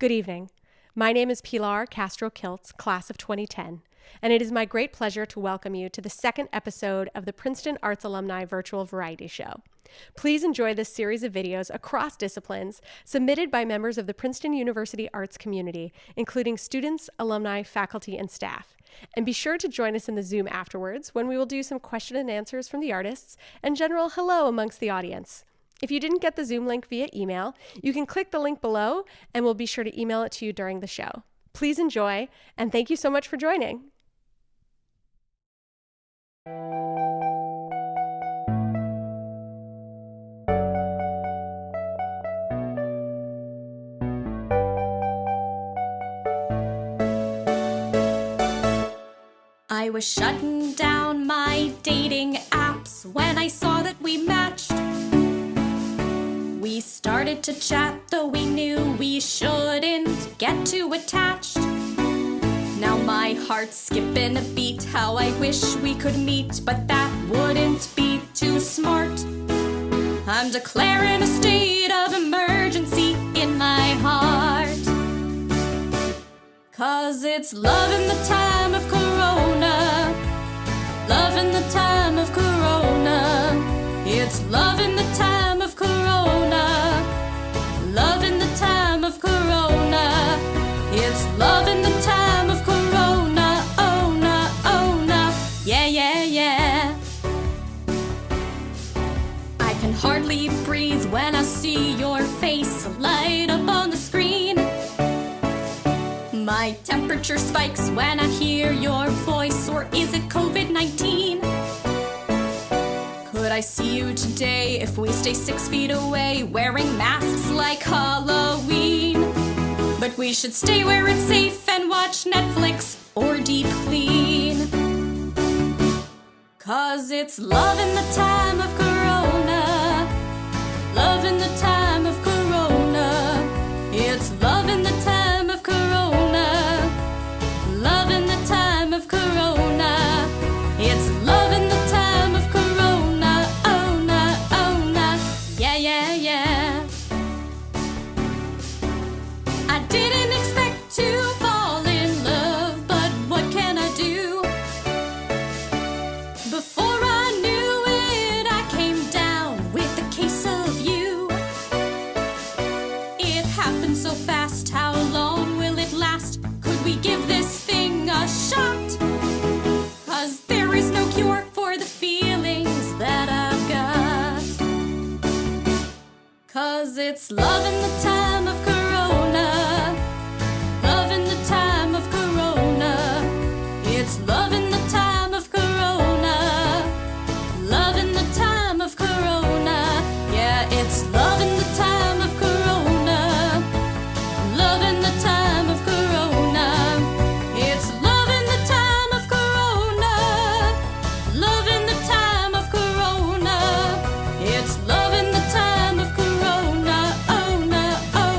Good evening. My name is Pilar Castro-Kiltz, class of 2010, and it is my great pleasure to welcome you to the second episode of the Princeton Arts Alumni Virtual Variety Show. Please enjoy this series of videos across disciplines submitted by members of the Princeton University arts community, including students, alumni, faculty, and staff. And be sure to join us in the Zoom afterwards when we will do some question and answers from the artists and general hello amongst the audience. If you didn't get the Zoom link via email, you can click the link below and we'll be sure to email it to you during the show. Please enjoy, and thank you so much for joining. I was shutting down my dating apps when I saw that we matched. We started to chat, though we knew we shouldn't get too attached. Now my heart's skipping a beat, how I wish we could meet, but that wouldn't be too smart. I'm declaring a state of emergency in my heart. 'Cause it's love in the time of Corona. Love in the time of Corona. It's love in the time of Corona. Love in the time of Corona. It's love in the time of Corona. Oh no, oh no. Yeah, yeah, yeah. I can hardly breathe when I see your face light up on the screen. My temperature spikes when I hear your voice, or is it COVID-19? Could I see you today if we stay 6 feet away, wearing masks like Halloween? But we should stay where it's safe and watch Netflix or deep clean. 'Cause it's love in the time of Corona. Love in the time of Corona. It's love in the time of Corona. Love in the time of Corona. It's love in the time of Corona. Oh no, oh no. Yeah, yeah, yeah. I didn't expect to fall in love, but what can I do? Before I knew it, I came down with a case of you. It happened so fast, how long will it last? Could we give this thing a shot? 'Cause there is no cure for the feelings that I've got. 'Cause it's love in the time of Corona. Love in the time of Corona. It's love in the time of Corona. Love in the time of Corona. Yeah, it's love in the time of Corona. Love in the time of Corona. It's love in the time of Corona. Love in the time of Corona. It's love in the time of Corona. Oh no, oh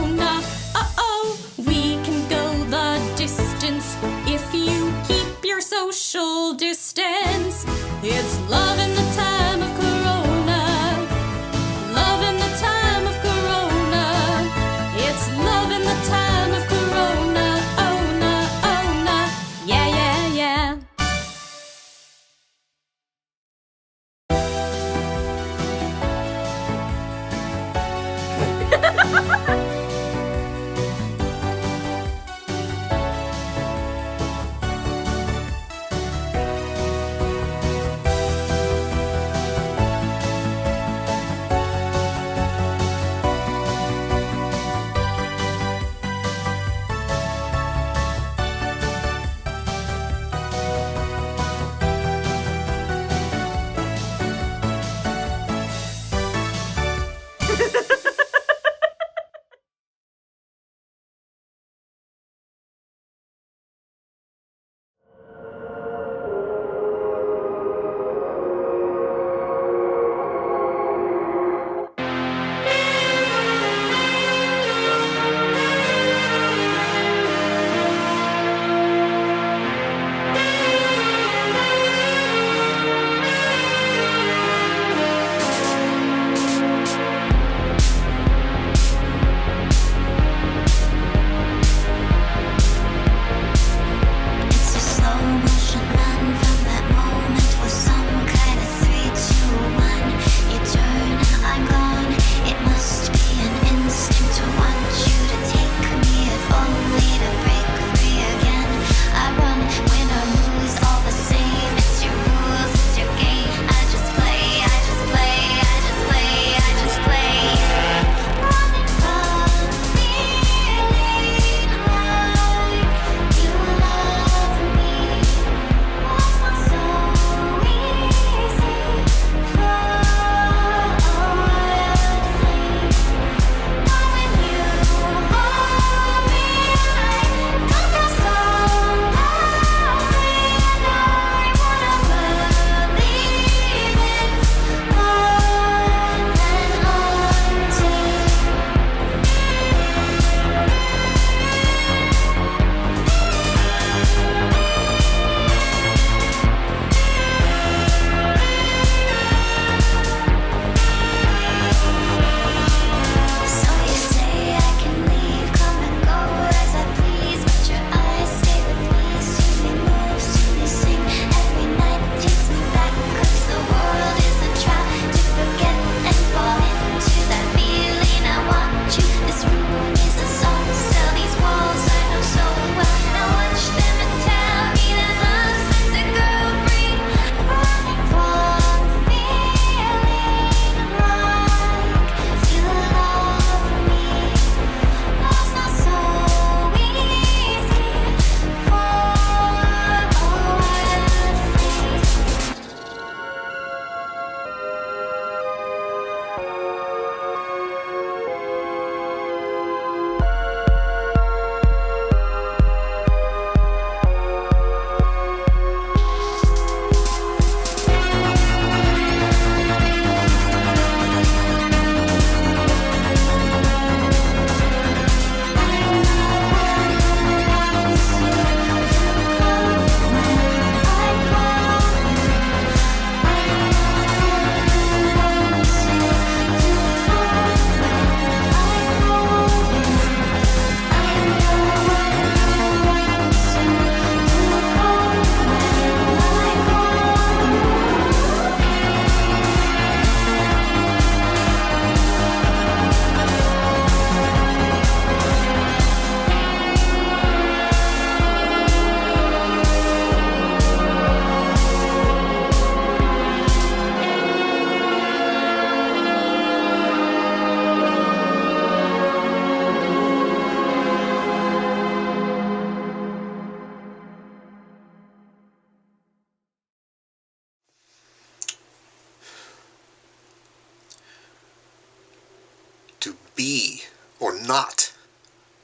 be or not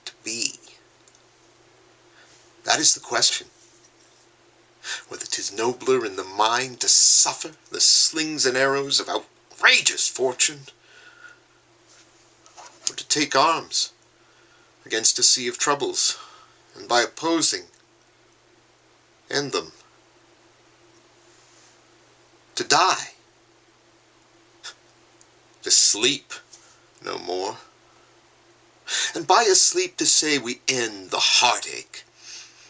to be? That is the question. Whether 'tis nobler in the mind to suffer the slings and arrows of outrageous fortune, or to take arms against a sea of troubles, and by opposing, end them. To die. To sleep no more. And by a sleep to say we end the heartache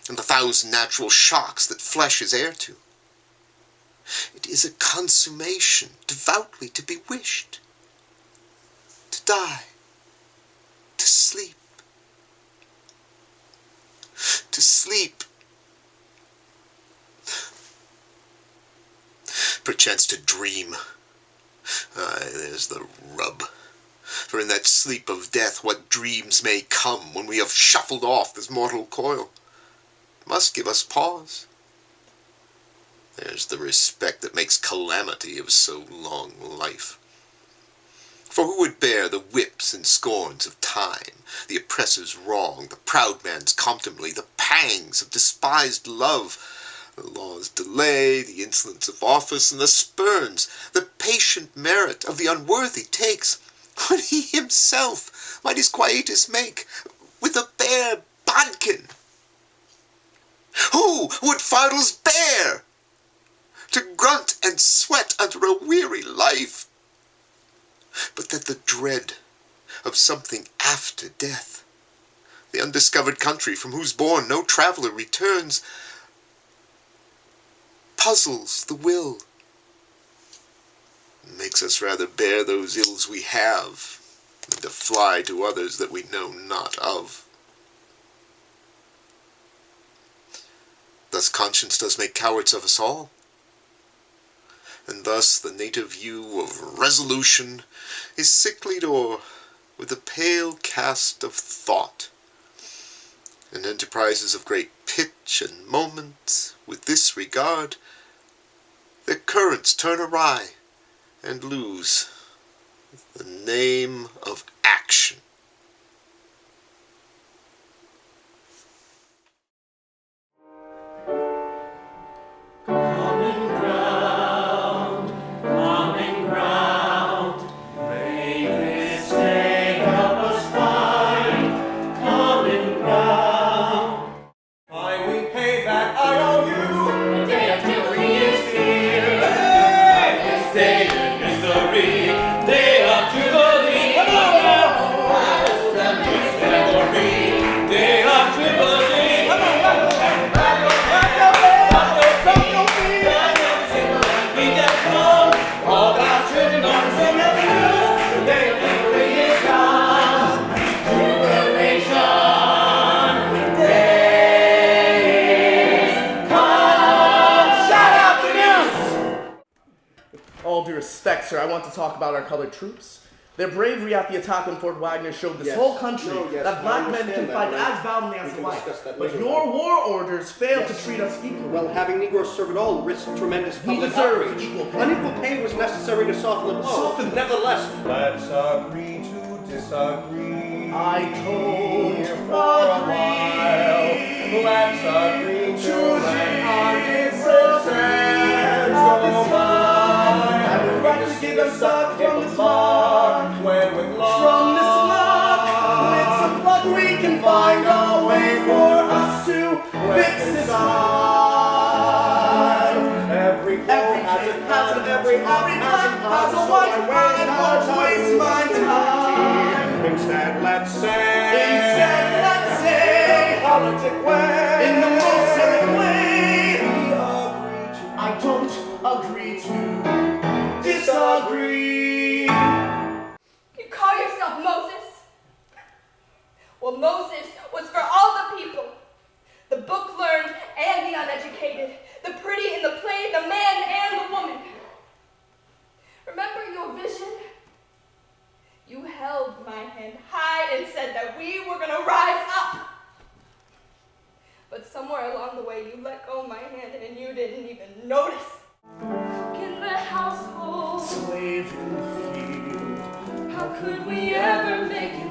and the thousand natural shocks that flesh is heir to. It is a consummation devoutly to be wished. To die. To sleep. To sleep. Perchance to dream. Aye, there's the rub. For in that sleep of death what dreams may come when we have shuffled off this mortal coil must give us pause. There's the respect that makes calamity of so long life. For who would bear the whips and scorns of time, the oppressor's wrong, the proud man's contumely, the pangs of despised love, the law's delay, the insolence of office, and the spurns the patient merit of the unworthy takes, when he himself might his quietus make with a bare bodkin? Who would fardels bear to grunt and sweat under a weary life, but that the dread of something after death, the undiscovered country from whose bourne no traveller returns, puzzles the will, and makes us rather bear those ills we have than to fly to others that we know not of. Thus conscience does make cowards of us all, and thus the native view of resolution is sicklied o'er with a pale cast of thought, and enterprises of great pitch and moment, with this regard, their currents turn awry and lose the name of action. All due respect, sir, I want to talk about our colored troops. Their bravery at the attack on Fort Wagner showed this whole country that black men can fight as valiantly as the white. But your war orders failed to treat us equally. Well, having Negroes serve at all risked tremendous public deserve outrage. equal pay. Unequal pay was necessary to soften the blow. Nevertheless, let's agree to disagree. I told Here for a while. Let's agree to let our differences go by. Get us up from this mud. Where with love. From this mud. With some blood we can find a way for us to fix this mud. Every has a cousin, every black has a white. I won't waste my time. Instead, let's say the politic way. In the most civic way. I don't agree to disagree. You call yourself Moses? Well, Moses was for all the people. The book learned and the uneducated. The pretty and the plain, the man and the woman. Remember your vision? You held my hand high and said that we were going to rise up. But somewhere along the way, you let go of my hand and you didn't even notice. In the household, Slave in the field, how could we ever make it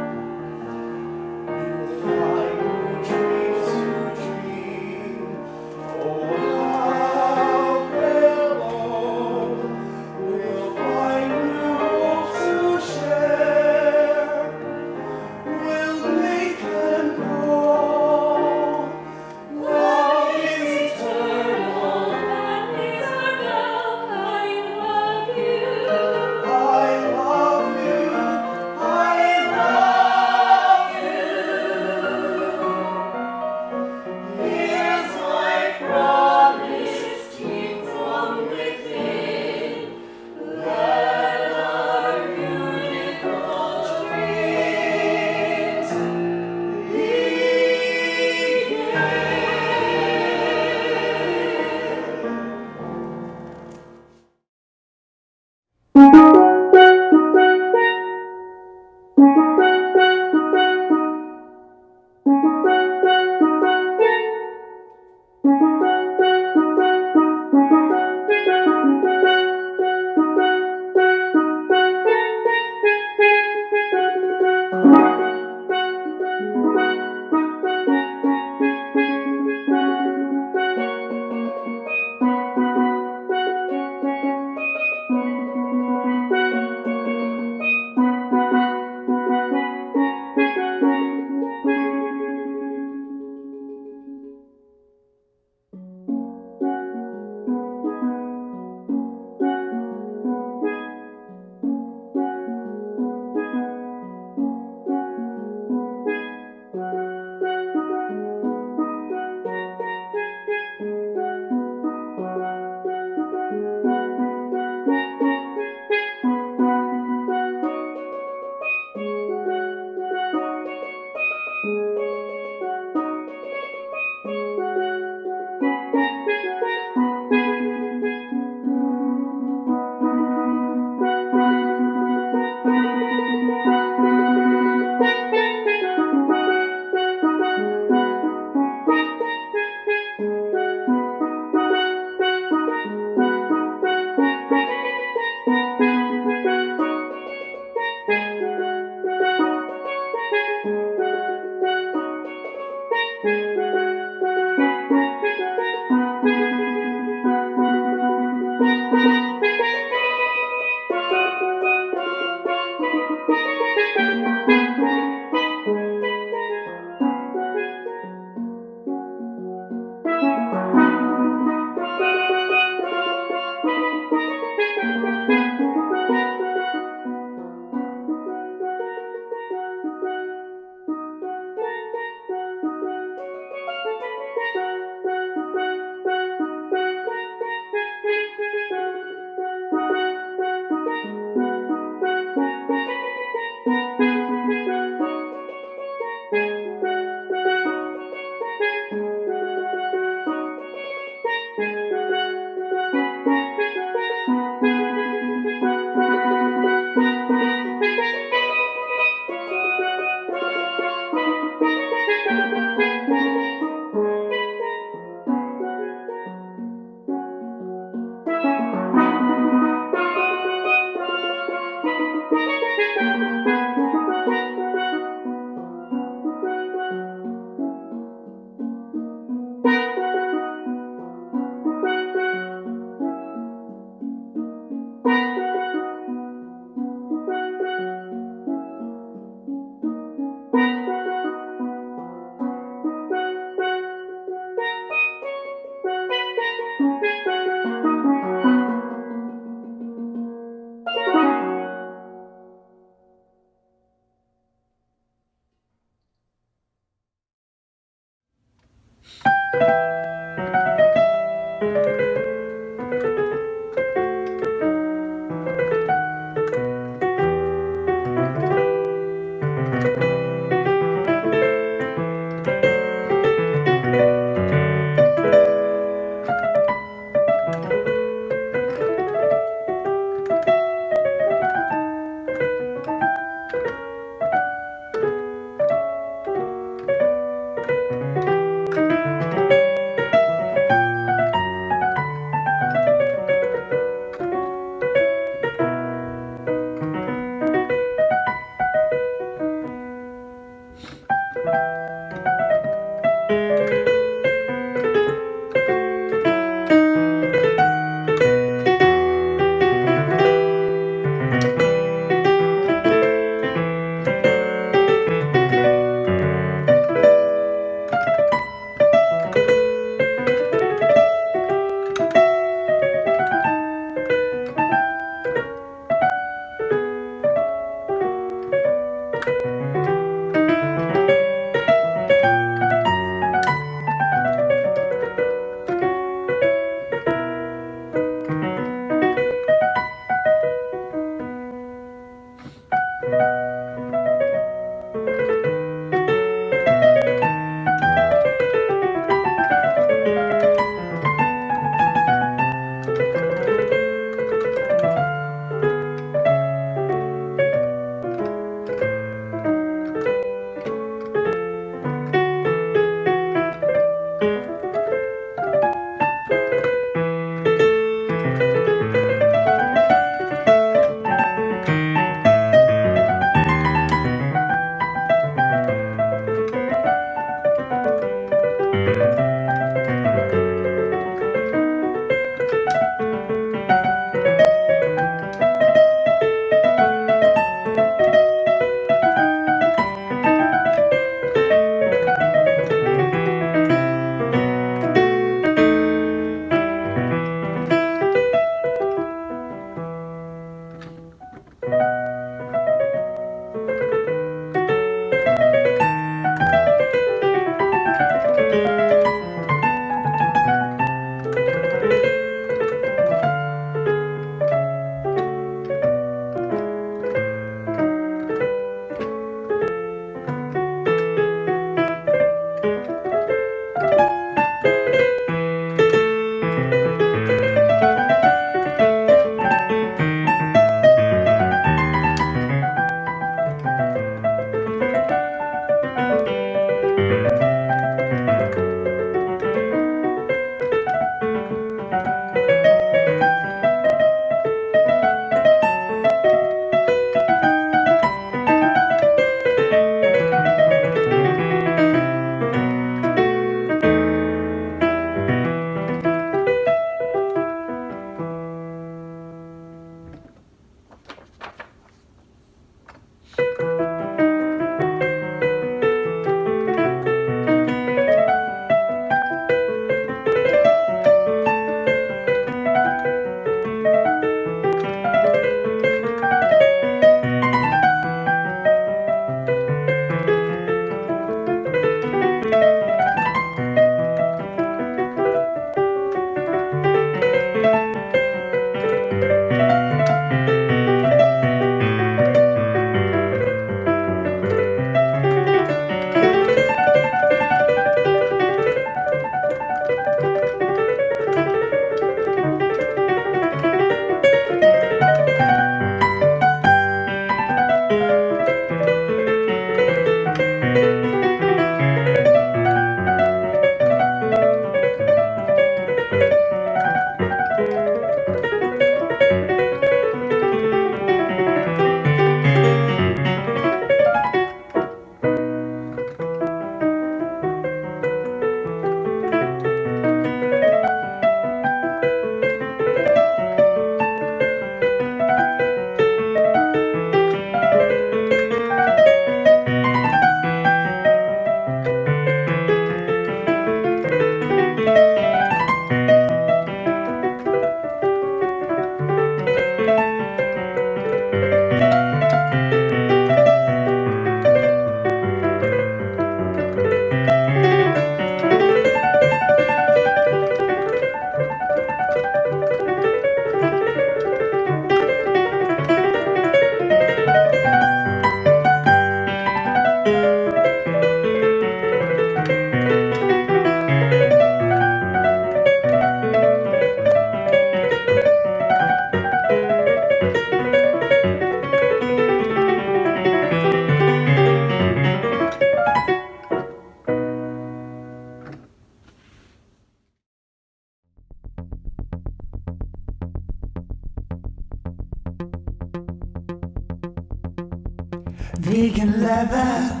Vegan leather.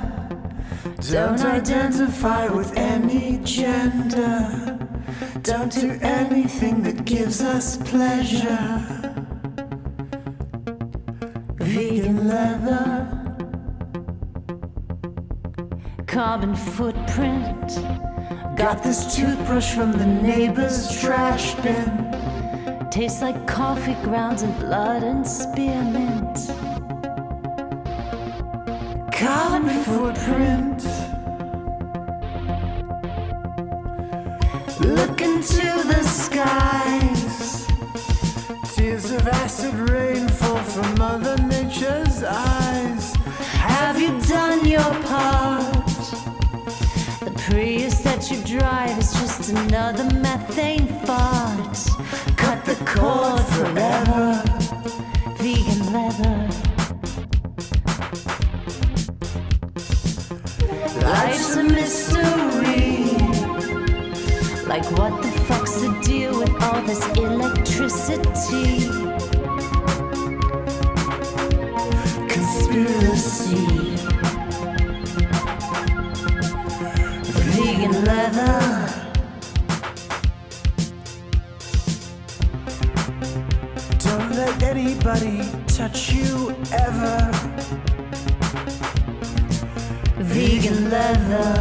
Don't identify with any gender. Don't do anything that gives us pleasure. Vegan leather. Carbon footprint. Got this toothbrush from the neighbor's trash bin. Tastes like coffee grounds and blood and spearmint. Carbon footprint. Look into the skies. Tears of acid rain fall from Mother Nature's eyes. Have you done your part? The Prius that you drive is just another methane fart. Cut the cord forever. Vegan leather. Life's a mystery. Like what the fuck's the deal with all this electricity? Conspiracy. Vegan leather. Don't let anybody touch you ever. Vegan leather.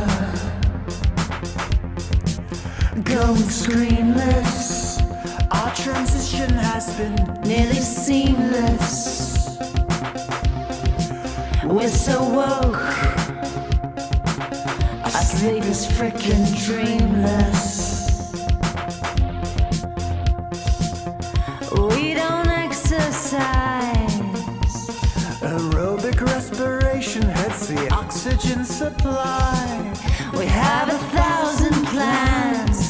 Going screenless. Our transition has been nearly seamless. We're so woke. Our sleep is frickin' dreamless. We don't exercise. Aerobic respiration hurts the oxygen supply. We have 1,000 plants.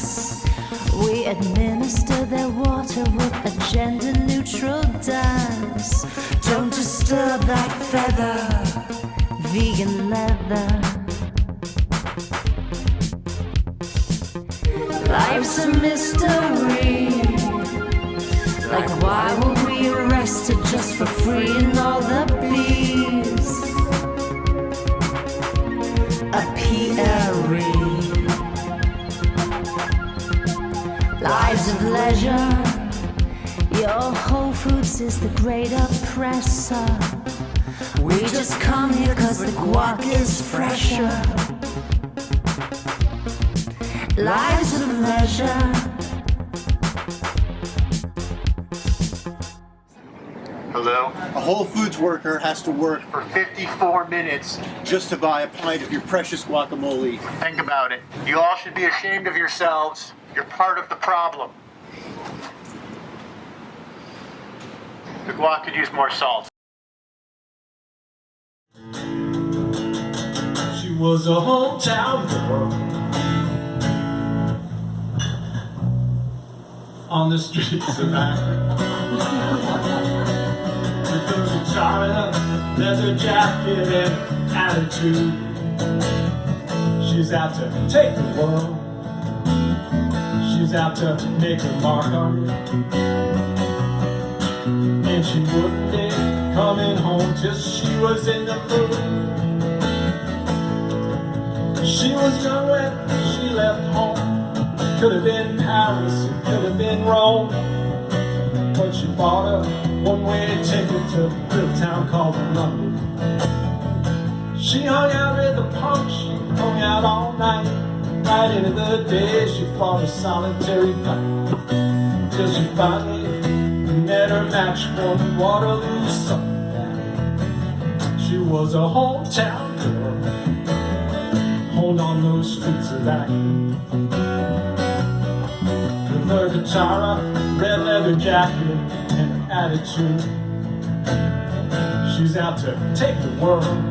We administer their water with a gender-neutral dance. Don't disturb that feather. Vegan leather. Life's a mystery. Like why were we arrested just for freeing all the bees? A PRE. Lives of leisure. Your Whole Foods is the great oppressor. We just come here cause the guac is fresher. Lives of leisure. Hello? A Whole Foods worker has to work for 54 minutes just to buy a pint of your precious guacamole. Think about it. You all should be ashamed of yourselves. You're part of the problem. The guac could use more salt. She was a hometown girl on the streets of Akron. With a guitar, leather jacket, and attitude. She's out to take the world. She's out to make a mark on it. And she wouldn't be coming home till she was in the mood. She was young when she left home. Could have been Paris, it could have been Rome. But she bought a one-way ticket to a little town called London. She hung out with the punks, she hung out all night. Right into the day she fought a solitary fight. Till she finally met her match one Waterloo sundown. She was a hometown girl, hold on those streets of Akron. With her guitar, red leather jacket, and her attitude. She's out to take the world.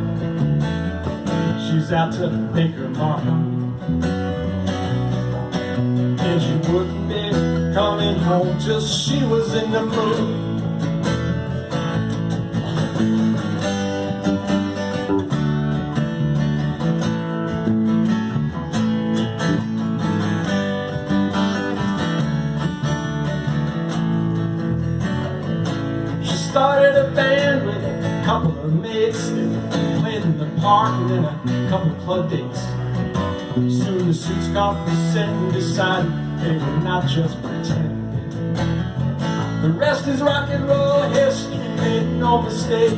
She's out to make her mark. And she wouldn't be coming home till she was in the mood. She started a band with a couple of mates. They played in the park and then a couple of club dates. Soon the suits got the scent and decided they were not just pretending. The rest is rock and roll history, made no mistake.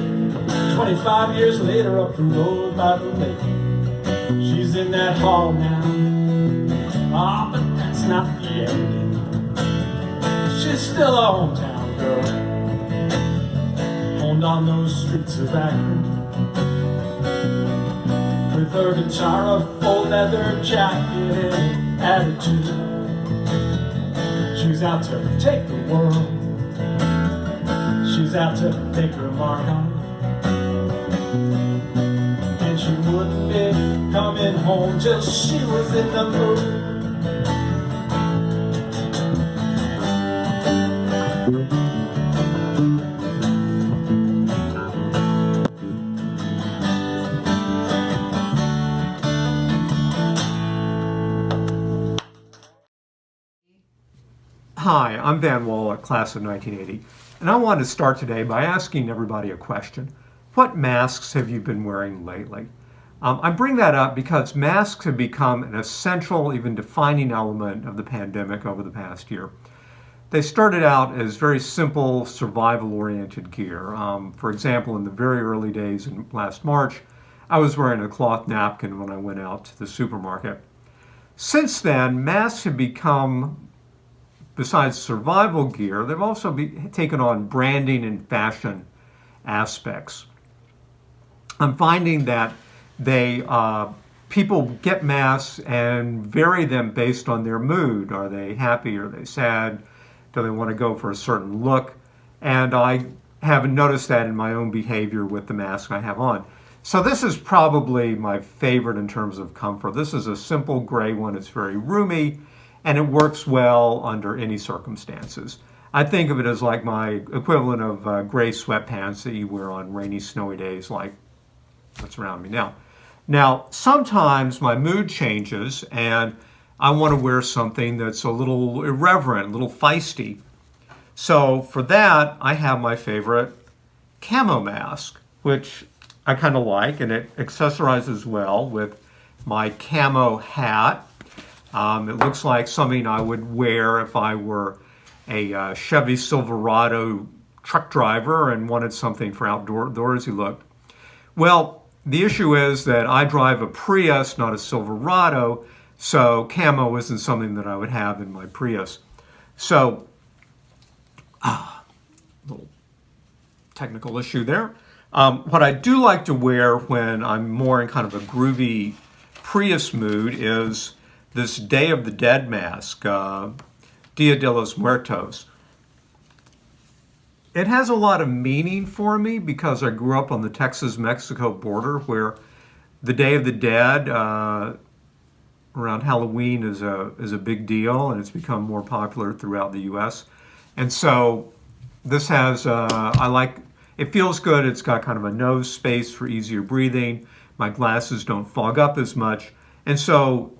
25 years later, up the road by the lake, she's in that hall now. Ah, but that's not the ending. She's still a hometown girl, honed on those streets of Akron. With her guitar, a full leather jacket, and attitude. She's out to take the world. She's out to make her mark on it. And she wouldn't be coming home till she was in the mood. Hi, I'm Van Wallach, class of 1980, and I wanted to start today by asking everybody a question. What masks have you been wearing lately? I bring that up because masks have become an essential, even defining element of the pandemic over the past year. They started out as very simple, survival-oriented gear. For example, in the very early days in last March, I was wearing a cloth napkin when I went out to the supermarket. Since then, masks have become, besides survival gear, they've also taken on branding and fashion aspects. I'm finding that people get masks and vary them based on their mood. Are they happy? Are they sad? Do they want to go for a certain look? And I haven't noticed that in my own behavior with the mask I have on. So this is probably my favorite in terms of comfort. This is a simple gray one. It's very roomy, and it works well under any circumstances. I think of it as like my equivalent of gray sweatpants that you wear on rainy, snowy days like what's around me now. Now, sometimes my mood changes and I want to wear something that's a little irreverent, a little feisty. So for that, I have my favorite camo mask, which I kind of like, and it accessorizes well with my camo hat. It looks like something I would wear if I were a Chevy Silverado truck driver and wanted something for outdoorsy look. Well, the issue is that I drive a Prius, not a Silverado, so camo isn't something that I would have in my Prius. So, little technical issue there. What I do like to wear when I'm more in kind of a groovy Prius mood is this Day of the Dead mask, Dia de los Muertos. It has a lot of meaning for me because I grew up on the Texas-Mexico border where the Day of the Dead around Halloween is a big deal, and it's become more popular throughout the U.S. And so this has, it feels good. It's got kind of a nose space for easier breathing. My glasses don't fog up as much. And so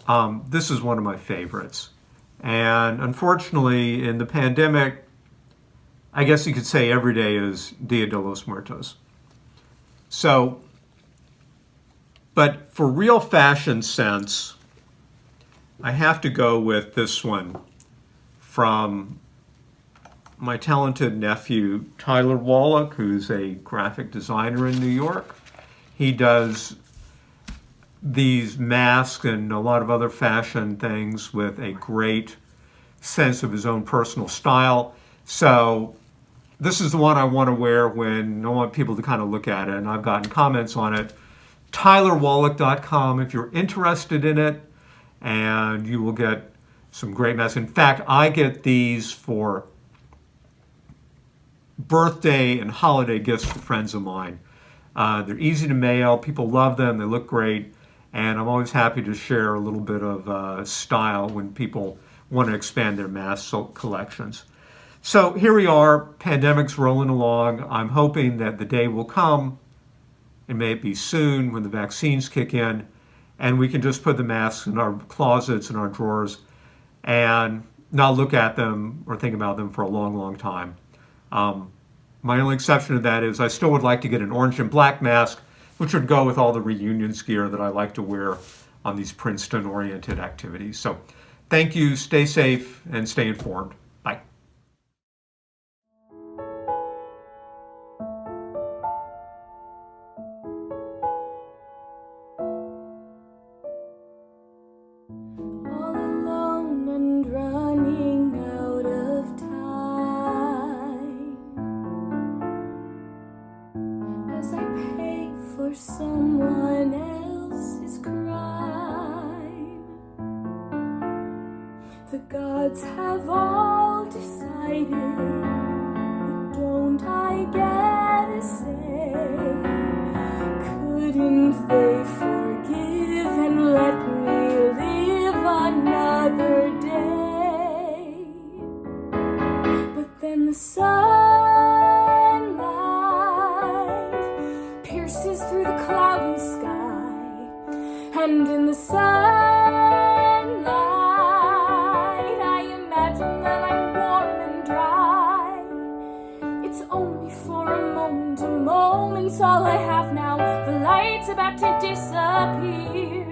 this is one of my favorites. And unfortunately, in the pandemic, I guess you could say every day is Dia de los Muertos. So, but for real fashion sense, I have to go with this one from my talented nephew, Tyler Wallach, who's a graphic designer in New York. He does these masks and a lot of other fashion things with a great sense of his own personal style. So this is the one I want to wear when I want people to kind of look at it, and I've gotten comments on it. TylerWallach.com if you're interested in it, and you will get some great masks. In fact, I get these for birthday and holiday gifts for friends of mine. They're easy to mail, people love them, they look great, and I'm always happy to share a little bit of style when people want to expand their mask collections. So here we are, pandemic's rolling along. I'm hoping that the day will come, it may be soon when the vaccines kick in, and we can just put the masks in our closets and our drawers and not look at them or think about them for a long, long time. My only exception to that is I still would like to get an orange and black mask which would go with all the reunions gear that I like to wear on these Princeton-oriented activities. So thank you, stay safe, and stay informed. Bye. All alone and running out of time, as I pay for someone else's crime. The gods have all decided, but don't I get a say? Couldn't they forgive and let me live another day? But then the sunlight pierces through the cloudy sky, and in the sunlight I imagine that I'm warm and dry. It's only for a moment, all I have now. The light's about to disappear,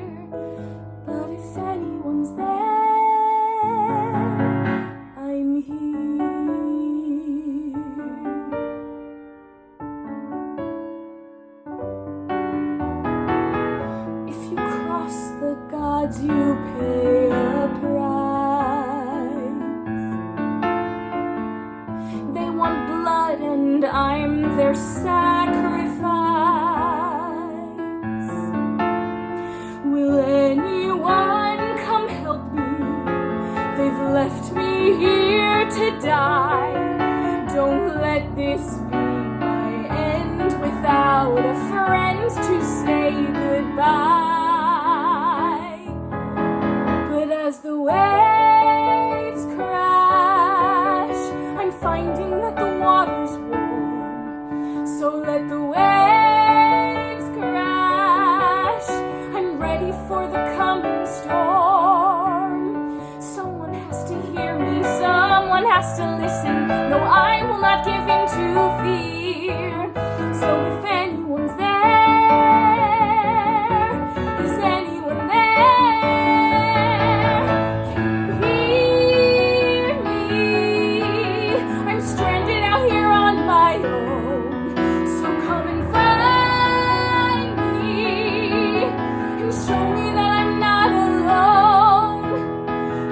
but if anyone's there, I'm here. If you cross the gods, you pay a price. They want blood and I'm their sacrifice. Will anyone come help me? They've left me here to die. Don't let this be my end without a friend to say goodbye. But as the waves crash, I'm finding that the water's warm. So let the waves crash. I'm ready for the coming storm. Someone has to hear me, someone has to listen. No, I will not give in to fear. So if anyone's there, is anyone there? Can you hear me? I'm stranded out here on my own. So come and find me and show me that I'm not alone.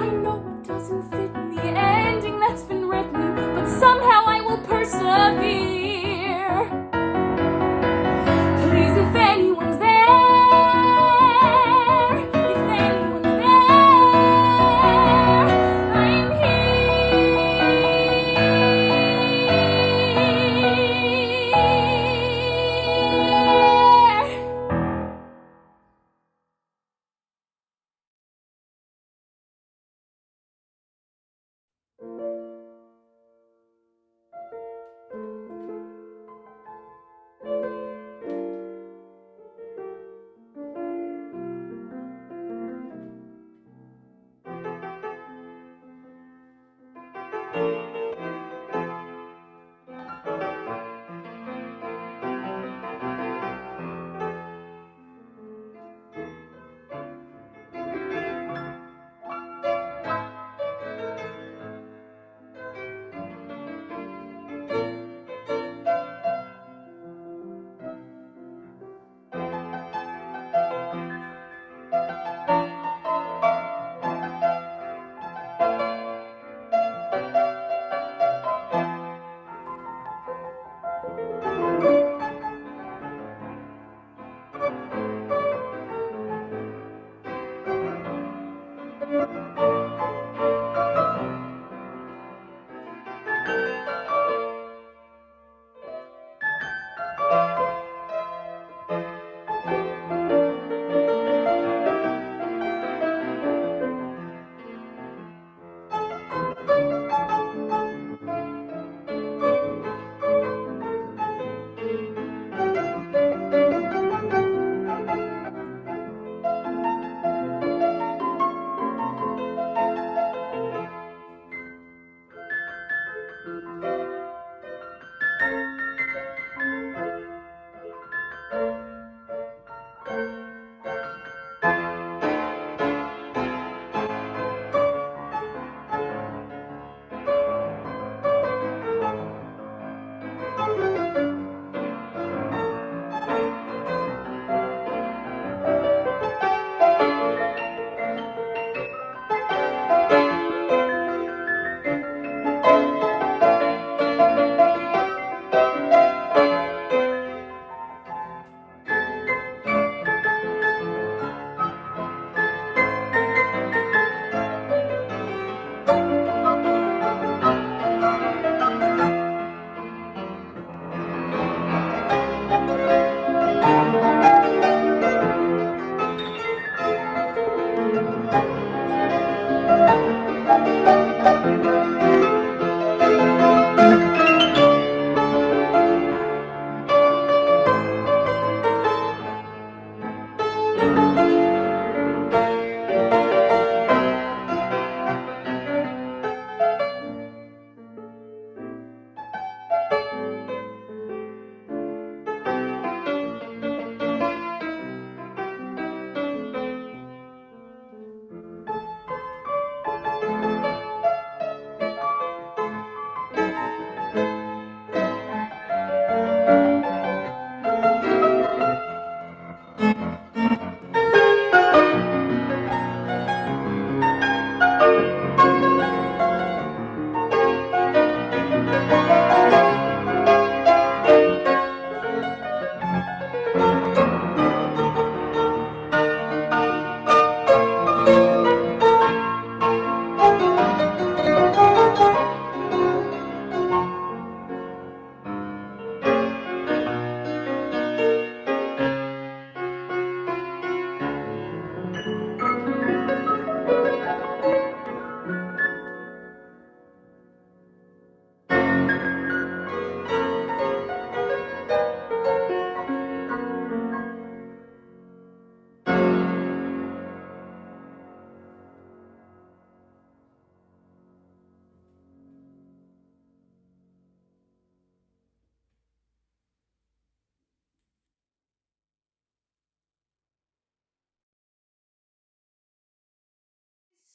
I know it doesn't fit in the ending that's been written, but somehow I will persevere. Please, if anyone's there, if anyone's there, I'm here.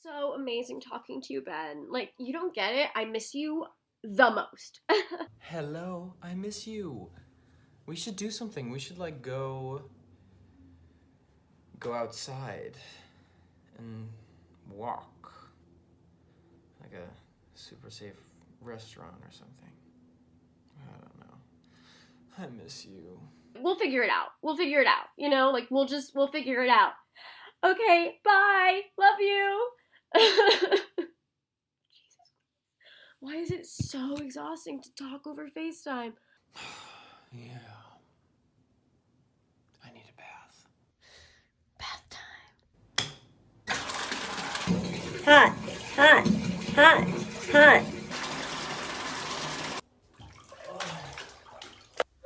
so amazing talking to you, Ben. Like, you don't get it. I miss you the most. Hello, I miss you. We should do something. We should, like, go outside and walk. Like a super safe restaurant or something. I don't know. I miss you. We'll figure it out. We'll figure it out. You know, like, we'll figure it out. Okay, bye. Love you. Jesus. Why is it so exhausting to talk over FaceTime? Yeah. I need a bath. Bath time. Hot, hot, hot, hot.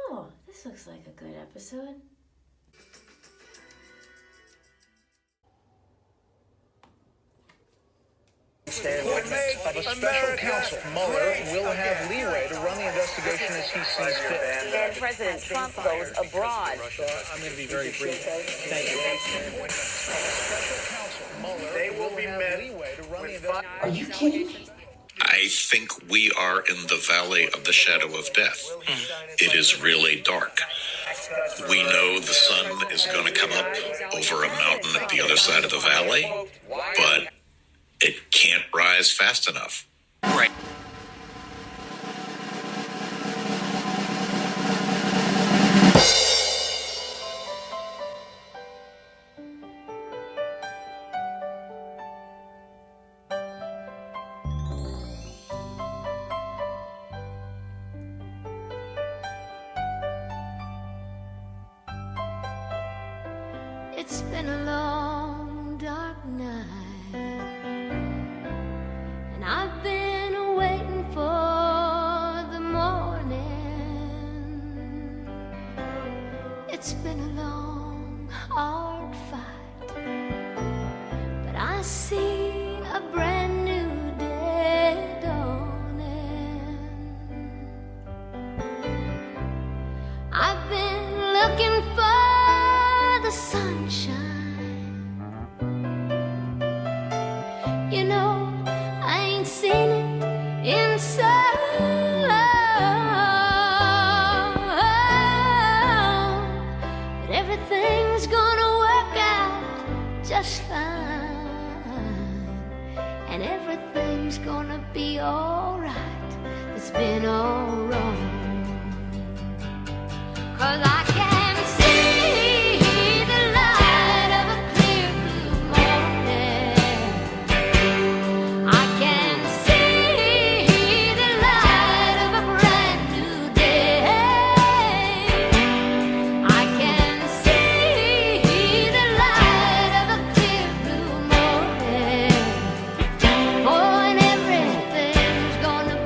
Oh, this looks like a good episode. Of a special counsel, Mueller will have leeway to run the investigation as he sees fit. And President Trump goes abroad. I'm going to be very brief. Thank you. Special counsel, Mueller they will be met leeway to run the investigation. Are you kidding? I think we are in the valley of the shadow of death. It is really dark. We know the sun is going to come up over a mountain at the other side of the valley, but it can't rise fast enough. Right. It's been a long, dark night, and I've been waiting for the morning. It's been a long, hard fight, but I see a brand new day dawning. I've been looking for the sunshine. You know, I ain't seen it in so long, but everything's gonna work out just fine, and everything's gonna be alright. It's been all wrong, 'cause I can see the light of a clear blue morning. I can see the light of a brand new day. I can see the light of a clear blue morning. Oh, and everything's gonna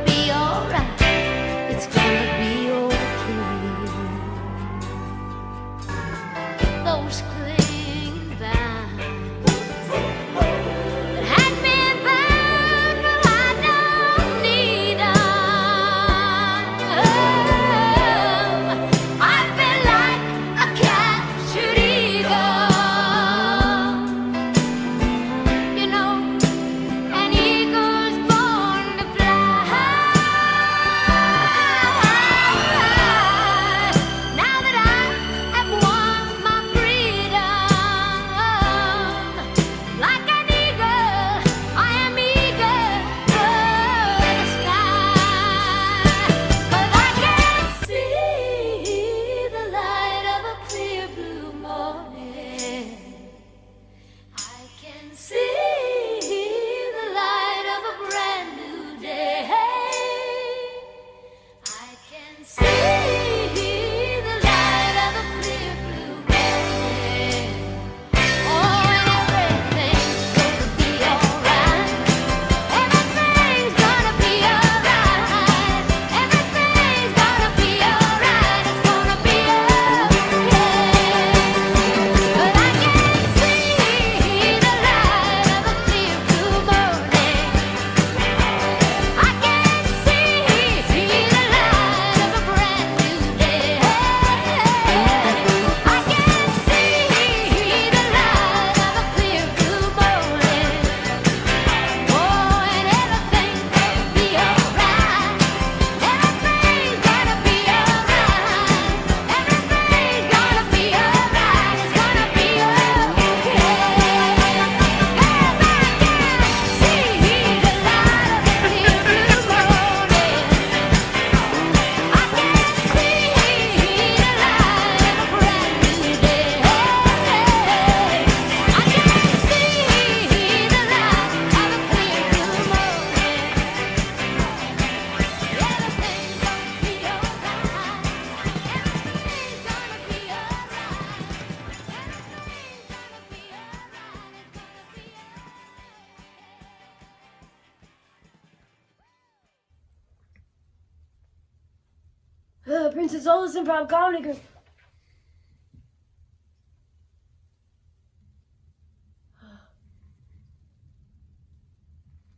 Princess Ola's Improv Comedy Group.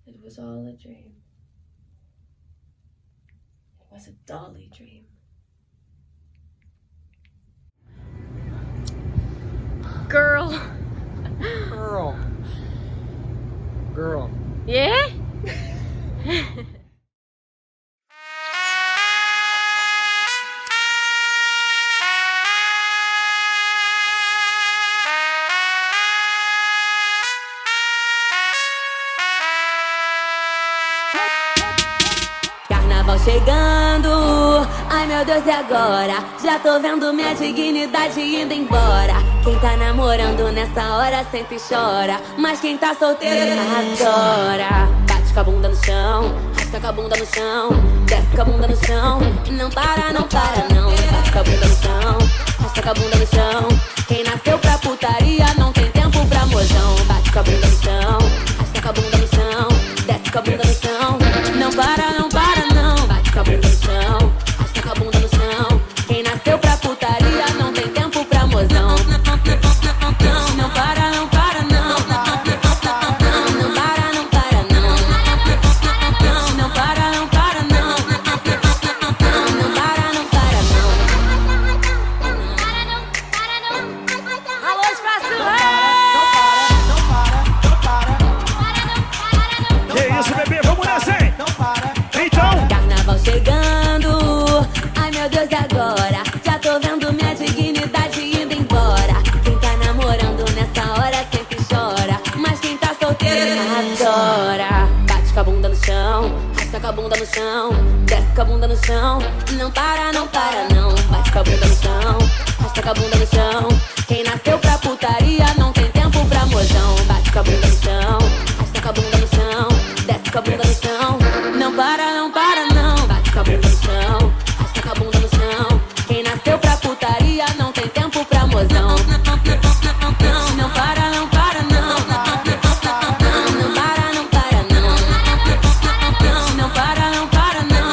It was all a dream. It was a dolly dream. Girl. Girl. Yeah? Carnaval chegando, ai meu Deus, e agora? Já tô vendo minha dignidade indo embora. Quem tá namorando nessa hora sempre chora, mas quem tá solteiro adora. Bate com a bunda no chão, rasca com a bunda no chão, desce com a bunda no chão, não para, não para não. Bate com a bunda no chão, rasca com a bunda no chão. Quem nasceu pra putaria não tem tempo pra mozão. Bate com a bunda no chão, rasca com a bunda no chão, desce com a bunda no chão, não para, não para não. Bate com a bunda no chão, rasca com a bunda no chão. Quem nasceu pra putaria não tem tempo pra mozão. Não para, não para não. Não para, não para não. Não para, não para não. Não para, não para não. Alô, espaço! Que isso, bebê? Vamos nessa, hein? Então. Carnaval chegando, ai meu Deus, e agora? Já tô vendo minha dignidade indo embora. Quem tá namorando nessa hora sempre chora, mas quem tá solteiro adora. Bate com a bunda no chão, rasca com a bunda no chão, desce com a bunda no chão, não para, não para não. Bate com a bunda no chão, rasca com a bunda no chão. Quem nasceu pra putaria não tem tempo pra mozão. Bate com a bunda no chão, rasca com a bunda no chão, desce com a bunda no chão, não para, não para não. Bate com a bunda no chão, rasca com a bunda no chão. Quem nasceu pra putaria não tem tempo pra mozão. Não para, não para não. Não para, não para não. Não para, não para não. Não para, não para não.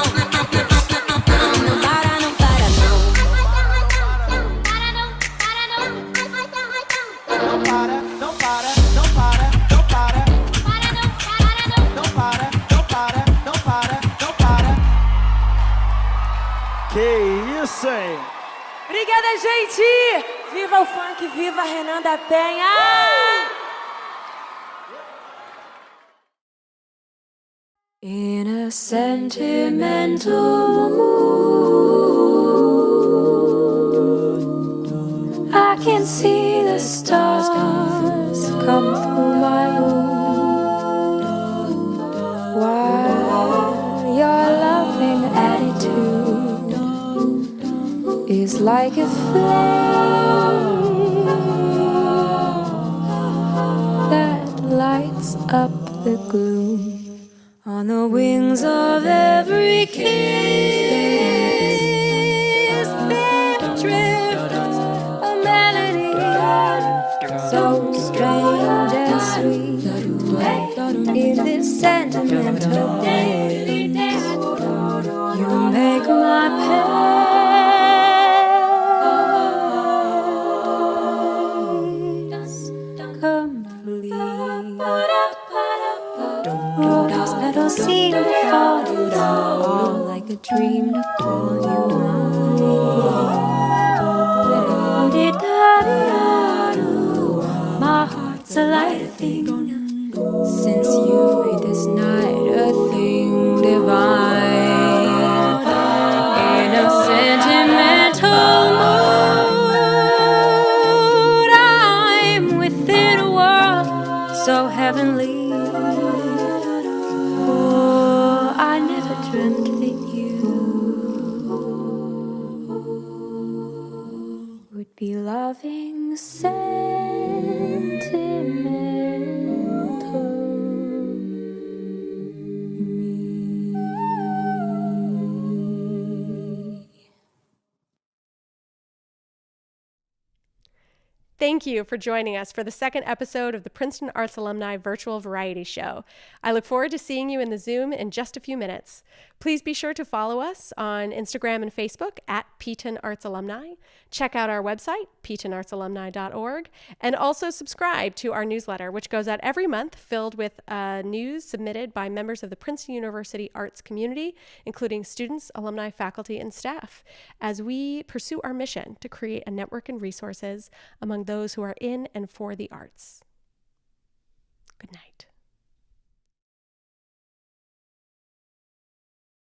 Não para, não para, não para, não para. Não para, não para, não para, não para. Que isso, hein? Obrigada, gente! Viva o funk, viva Renan da Penha! In a sentimental mood, I can see the stars come through my room, while your loving attitude is like a flame that lights up the gloom. On the wings of every kiss, there drifts a melody so strange and sweet. In this sentimental place, you make my pains complete. Those petals seem to fall like a dream to call you mine. My heart's a lighter thing since you made this night a thing divine. In a sentimental mood, I'm within a world so heavenly. I never dreamt that you would be loving sentimental me. Thank you for joining us for the second episode of the Princeton Arts Alumni Virtual Variety Show. I look forward to seeing you in the Zoom in just a few minutes. Please be sure to follow us on Instagram and Facebook at Pton Arts Alumni. Check out our website, ptonartsalumni.org, and also subscribe to our newsletter, which goes out every month, filled with news submitted by members of the Princeton University arts community, including students, alumni, faculty, and staff, as we pursue our mission to create a network and resources among those who are in and for the arts. Good night.